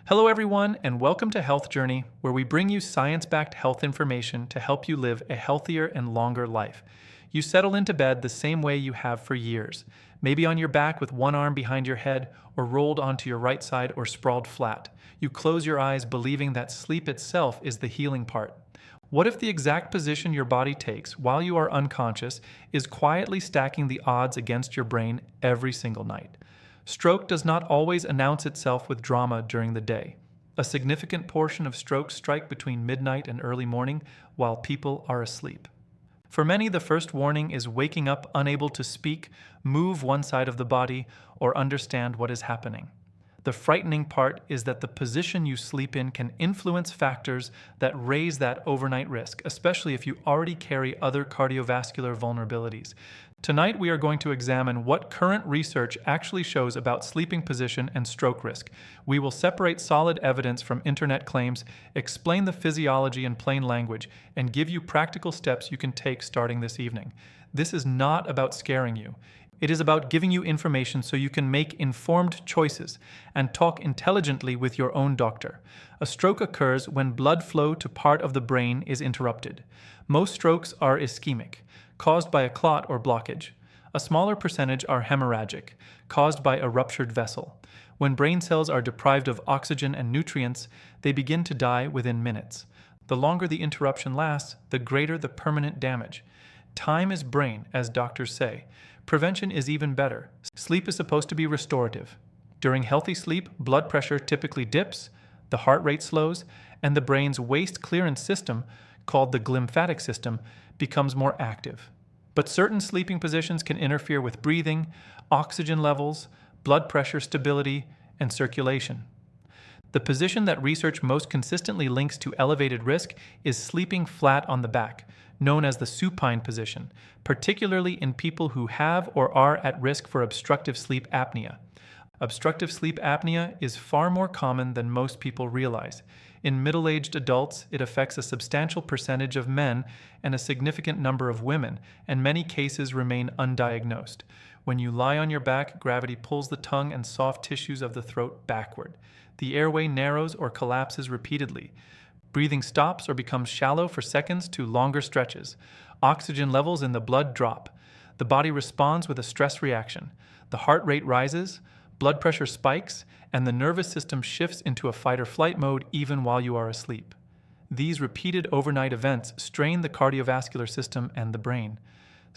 Hello, everyone, and welcome to Health Journey, where we bring you science-backed health information to help you live a healthier and longer life. You settle into bed the same way you have for years, maybe on your back with one arm behind your head, or rolled onto your right side or sprawled flat. You close your eyes believing that sleep itself is the healing part. What if the exact position your body takes while you are unconscious is quietly stacking the odds against your brain every single night? Stroke does not always announce itself with drama during the day. A significant portion of strokes strike between midnight and early morning while people are asleep. For many, the first warning is waking up unable to speak, move one side of the body, or understand what is happening. The frightening part is that the position you sleep in can influence factors that raise that overnight risk, especially if you already carry other cardiovascular vulnerabilities. Tonight, we are going to examine what current research actually shows about sleeping position and stroke risk. We will separate solid evidence from internet claims, explain the physiology in plain language, and give you practical steps you can take starting this evening. This is not about scaring you. It is about giving you information so you can make informed choices and talk intelligently with your own doctor. A stroke occurs when blood flow to part of the brain is interrupted. Most strokes are ischemic, caused by a clot or blockage. A smaller percentage are hemorrhagic, caused by a ruptured vessel. When brain cells are deprived of oxygen and nutrients, they begin to die within minutes. The longer the interruption lasts, the greater the permanent damage. Time is brain, as doctors say. Prevention is even better. Sleep is supposed to be restorative. During healthy sleep, blood pressure typically dips, the heart rate slows, and the brain's waste clearance system, called the glymphatic system, becomes more active. But certain sleeping positions can interfere with breathing, oxygen levels, blood pressure stability, and circulation. The position that research most consistently links to elevated risk is sleeping flat on the back, known as the supine position, particularly in people who have or are at risk for obstructive sleep apnea. Obstructive sleep apnea is far more common than most people realize. In middle-aged adults, it affects a substantial percentage of men and a significant number of women, and many cases remain undiagnosed. When you lie on your back, gravity pulls the tongue and soft tissues of the throat backward. The airway narrows or collapses repeatedly. Breathing stops or becomes shallow for seconds to longer stretches. Oxygen levels in the blood drop. The body responds with a stress reaction. The heart rate rises, blood pressure spikes, and the nervous system shifts into a fight-or-flight mode even while you are asleep. These repeated overnight events strain the cardiovascular system and the brain.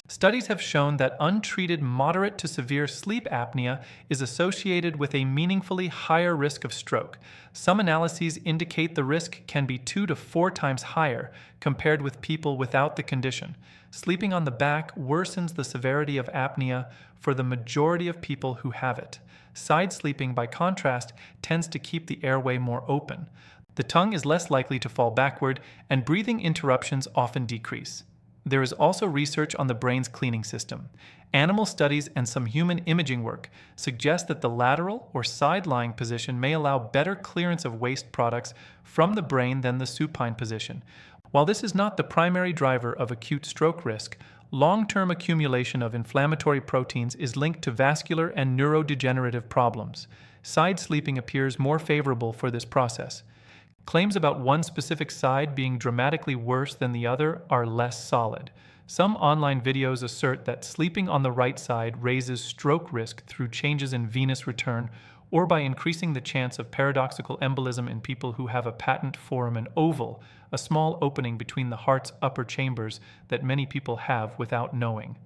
Studies have shown that untreated moderate to severe sleep apnea is associated with a meaningfully higher risk of stroke. Some analyses indicate the risk can be 2 to 4 times higher compared with people without the condition. Sleeping on the back worsens the severity of apnea for the majority of people who have it. Side sleeping, by contrast, tends to keep the airway more open. The tongue is less likely to fall backward, and breathing interruptions often decrease. There is also research on the brain's cleaning system. Animal studies and some human imaging work suggest that the lateral or side-lying position may allow better clearance of waste products from the brain than the supine position. While this is not the primary driver of acute stroke risk, long-term accumulation of inflammatory proteins is linked to vascular and neurodegenerative problems. Side sleeping appears more favorable for this process. Claims about one specific side being dramatically worse than the other are less solid. Some online videos assert that sleeping on the right side raises stroke risk through changes in venous return or by increasing the chance of paradoxical embolism in people who have a patent foramen oval, a small opening between the heart's upper chambers that many people have without knowing.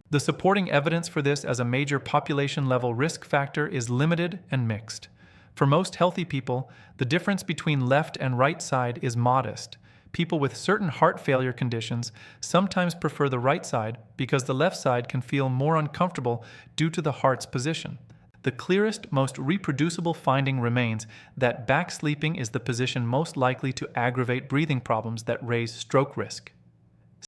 The supporting evidence for this as a major population-level risk factor is limited and mixed. For most healthy people, the difference between left and right side is modest. People with certain heart failure conditions sometimes prefer the right side because the left side can feel more uncomfortable due to the heart's position. The clearest, most reproducible finding remains that back sleeping is the position most likely to aggravate breathing problems that raise stroke risk.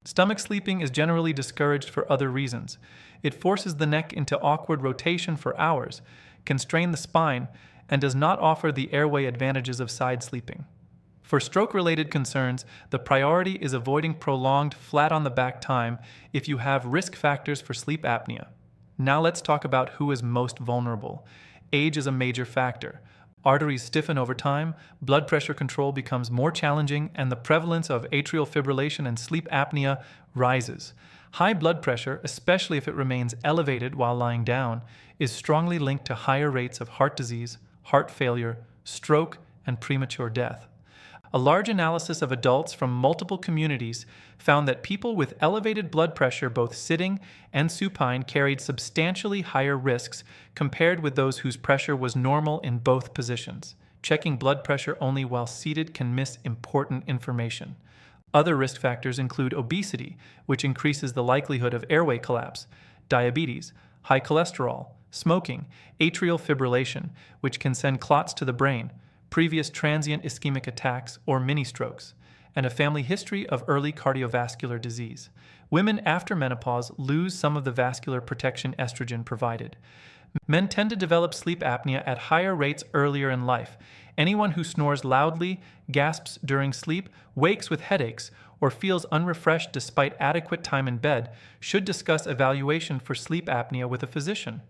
Stomach sleeping is generally discouraged for other reasons. It forces the neck into awkward rotation for hours, can strain the spine, and does not offer the airway advantages of side sleeping. For stroke-related concerns, the priority is avoiding prolonged flat-on-the-back time if you have risk factors for sleep apnea. Now let's talk about who is most vulnerable. Age is a major factor. arteries stiffen over time, blood pressure control becomes more challenging, and the prevalence of atrial fibrillation and sleep apnea rises. High blood pressure, especially if it remains elevated while lying down, is strongly linked to higher rates of heart disease, heart failure, stroke, and premature death. A large analysis of adults from multiple communities found that people with elevated blood pressure, both sitting and supine, carried substantially higher risks compared with those whose pressure was normal in both positions. Checking blood pressure only while seated can miss important information. Other risk factors include obesity, which increases the likelihood of airway collapse, diabetes, high cholesterol, smoking, atrial fibrillation, which can send clots to the brain, previous transient ischemic attacks or mini-strokes, and a family history of early cardiovascular disease. Women after menopause lose some of the vascular protection estrogen provided. Men tend to develop sleep apnea at higher rates earlier in life. Anyone who snores loudly, gasps during sleep, wakes with headaches, or feels unrefreshed despite adequate time in bed should discuss evaluation for sleep apnea with a physician.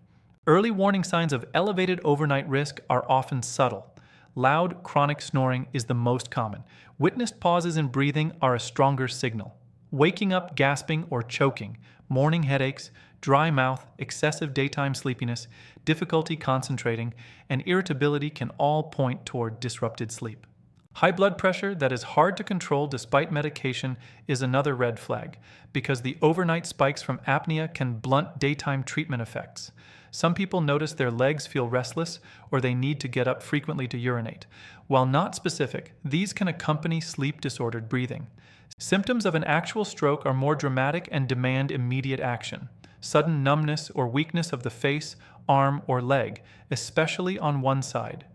Early warning signs of elevated overnight risk are often subtle. Loud, chronic snoring is the most common. Witnessed pauses in breathing are a stronger signal. Waking up gasping or choking, morning headaches, dry mouth, excessive daytime sleepiness, difficulty concentrating, and irritability can all point toward disrupted sleep. High blood pressure that is hard to control despite medication is another red flag, because the overnight spikes from apnea can blunt daytime treatment effects. Some people notice their legs feel restless or they need to get up frequently to urinate. While not specific, these can accompany sleep-disordered breathing. Symptoms of an actual stroke are more dramatic and demand immediate action. Sudden numbness or weakness of the face, arm, or leg, especially on one side.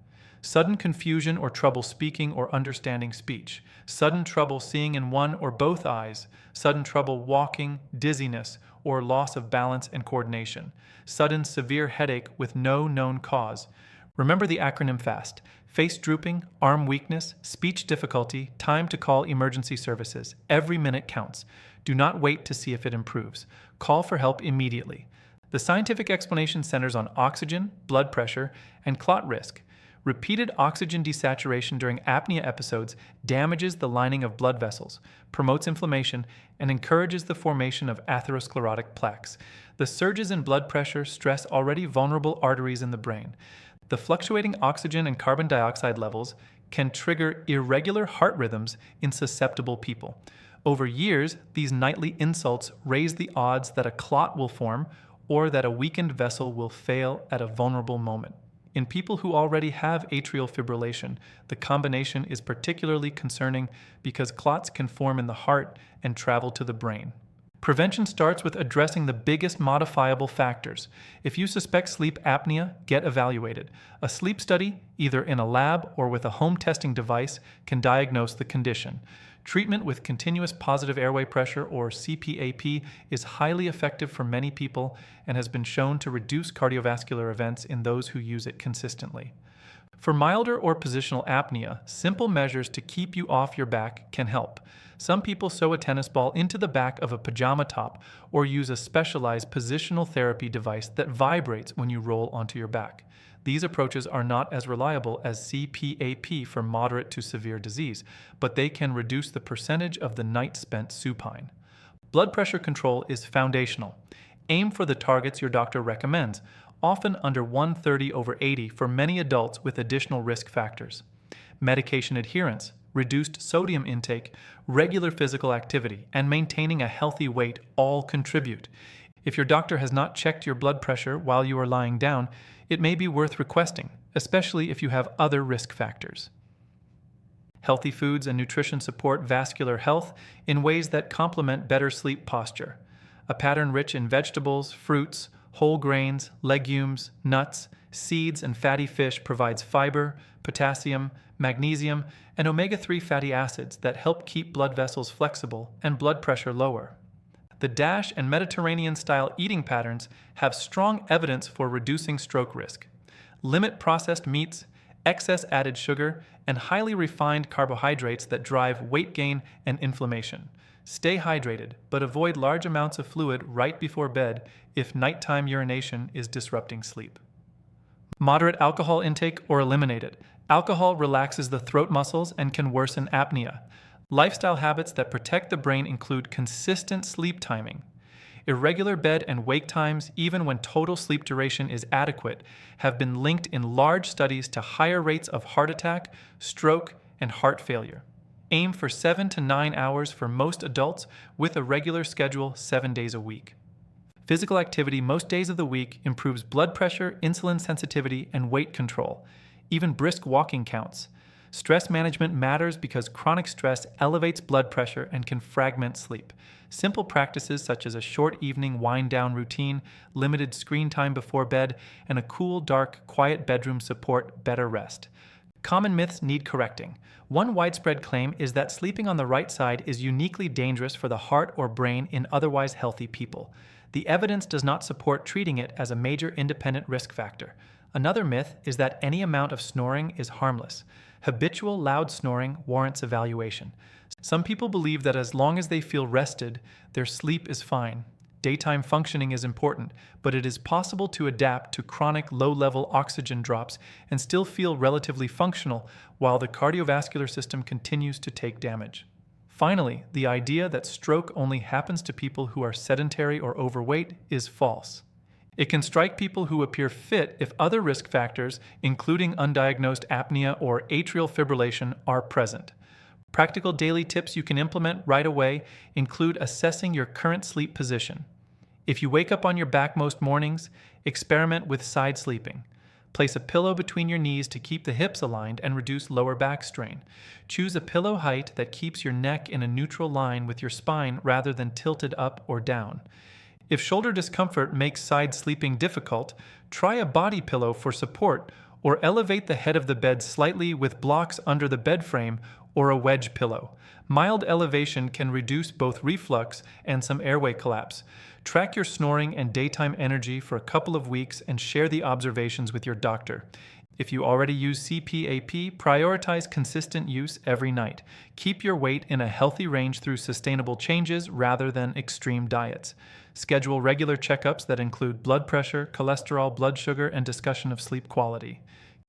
Sudden confusion or trouble speaking or understanding speech. Sudden trouble seeing in one or both eyes. Sudden trouble walking, dizziness, or loss of balance and coordination. Sudden severe headache with no known cause. Remember the acronym FAST. Face drooping, arm weakness, speech difficulty, time to call emergency services. Every minute counts. Do not wait to see if it improves. Call for help immediately. The scientific explanation centers on oxygen, blood pressure, and clot risk. Repeated oxygen desaturation during apnea episodes damages the lining of blood vessels, promotes inflammation, and encourages the formation of atherosclerotic plaques. The surges in blood pressure stress already vulnerable arteries in the brain. The fluctuating oxygen and carbon dioxide levels can trigger irregular heart rhythms in susceptible people. Over years, these nightly insults raise the odds that a clot will form or that a weakened vessel will fail at a vulnerable moment. In people who already have atrial fibrillation, the combination is particularly concerning because clots can form in the heart and travel to the brain. Prevention starts with addressing the biggest modifiable factors. If you suspect sleep apnea, get evaluated. A sleep study, either in a lab or with a home testing device, can diagnose the condition. Treatment with continuous positive airway pressure, or CPAP, is highly effective for many people and has been shown to reduce cardiovascular events in those who use it consistently. For milder or positional apnea, simple measures to keep you off your back can help. Some people sew a tennis ball into the back of a pajama top or use a specialized positional therapy device that vibrates when you roll onto your back. These approaches are not as reliable as CPAP for moderate to severe disease, but they can reduce the percentage of the night spent supine. Blood pressure control is foundational. Aim for the targets your doctor recommends, often under 130/80 for many adults with additional risk factors. Medication adherence, reduced sodium intake, regular physical activity, and maintaining a healthy weight all contribute. If your doctor has not checked your blood pressure while you are lying down, it may be worth requesting, especially if you have other risk factors. Healthy foods and nutrition support vascular health in ways that complement better sleep posture. A pattern rich in vegetables, fruits, whole grains, legumes, nuts, seeds, and fatty fish provides fiber, potassium, magnesium, and omega-3 fatty acids that help keep blood vessels flexible and blood pressure lower. The DASH and Mediterranean-style eating patterns have strong evidence for reducing stroke risk. Limit processed meats, excess added sugar, and highly refined carbohydrates that drive weight gain and inflammation. Stay hydrated, but avoid large amounts of fluid right before bed if nighttime urination is disrupting sleep. Moderate alcohol intake or eliminate it. Alcohol relaxes the throat muscles and can worsen apnea. Lifestyle habits that protect the brain include consistent sleep timing. Irregular bed and wake times, even when total sleep duration is adequate, have been linked in large studies to higher rates of heart attack, stroke, and heart failure. Aim for 7 to 9 hours for most adults with a regular schedule 7 days a week. Physical activity most days of the week improves blood pressure, insulin sensitivity, and weight control. Even brisk walking counts. Stress management matters because chronic stress elevates blood pressure and can fragment sleep. Simple practices such as a short evening wind-down routine, limited screen time before bed, and a cool, dark, quiet bedroom support better rest. Common myths need correcting. One widespread claim is that sleeping on the right side is uniquely dangerous for the heart or brain in otherwise healthy people. The evidence does not support treating it as a major independent risk factor. Another myth is that any amount of snoring is harmless. Habitual loud snoring warrants evaluation. Some people believe that as long as they feel rested, their sleep is fine. Daytime functioning is important, but it is possible to adapt to chronic low-level oxygen drops and still feel relatively functional while the cardiovascular system continues to take damage. Finally, the idea that stroke only happens to people who are sedentary or overweight is false. It can strike people who appear fit if other risk factors, including undiagnosed apnea or atrial fibrillation, are present. Practical daily tips you can implement right away include assessing your current sleep position. If you wake up on your back most mornings, experiment with side sleeping. Place a pillow between your knees to keep the hips aligned and reduce lower back strain. Choose a pillow height that keeps your neck in a neutral line with your spine rather than tilted up or down. If shoulder discomfort makes side sleeping difficult, try a body pillow for support or elevate the head of the bed slightly with blocks under the bed frame or a wedge pillow. Mild elevation can reduce both reflux and some airway collapse. Track your snoring and daytime energy for a couple of weeks and share the observations with your doctor. If you already use CPAP, prioritize consistent use every night. Keep your weight in a healthy range through sustainable changes rather than extreme diets. Schedule regular checkups that include blood pressure, cholesterol, blood sugar, and discussion of sleep quality.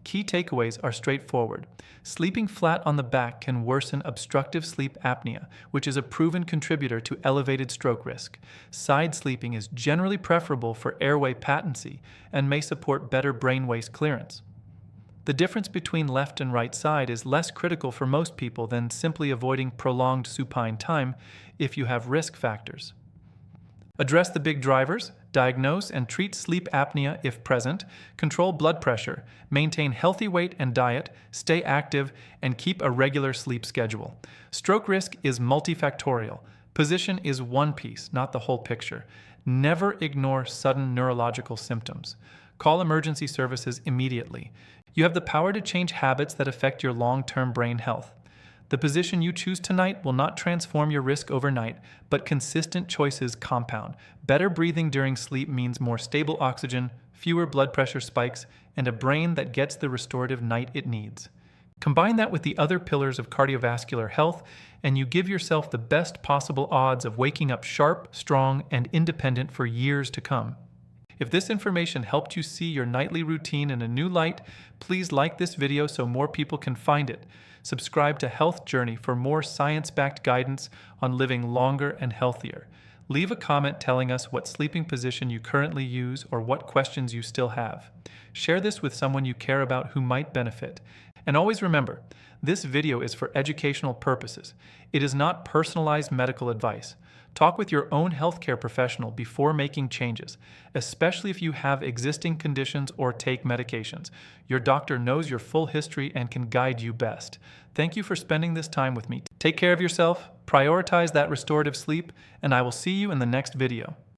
Key takeaways are straightforward. Sleeping flat on the back can worsen obstructive sleep apnea, which is a proven contributor to elevated stroke risk. Side sleeping is generally preferable for airway patency and may support better brain waste clearance. The difference between left and right side is less critical for most people than simply avoiding prolonged supine time if you have risk factors. Address the big drivers, diagnose and treat sleep apnea if present, control blood pressure, maintain healthy weight and diet, stay active, and keep a regular sleep schedule. Stroke risk is multifactorial. Position is one piece, not the whole picture. Never ignore sudden neurological symptoms. Call emergency services immediately. You have the power to change habits that affect your long-term brain health. The position you choose tonight will not transform your risk overnight, but consistent choices compound. Better breathing during sleep means more stable oxygen, fewer blood pressure spikes, and a brain that gets the restorative night it needs. Combine that with the other pillars of cardiovascular health, and you give yourself the best possible odds of waking up sharp, strong, and independent for years to come. If this information helped you see your nightly routine in a new light, please like this video so more people can find it. Subscribe to Health Journey for more science-backed guidance on living longer and healthier. Leave a comment telling us what sleeping position you currently use or what questions you still have. Share this with someone you care about who might benefit. And always remember, this video is for educational purposes. It is not personalized medical advice. Talk with your own healthcare professional before making changes, especially if you have existing conditions or take medications. Your doctor knows your full history and can guide you best. Thank you for spending this time with me. Take care of yourself, prioritize that restorative sleep, and I will see you in the next video.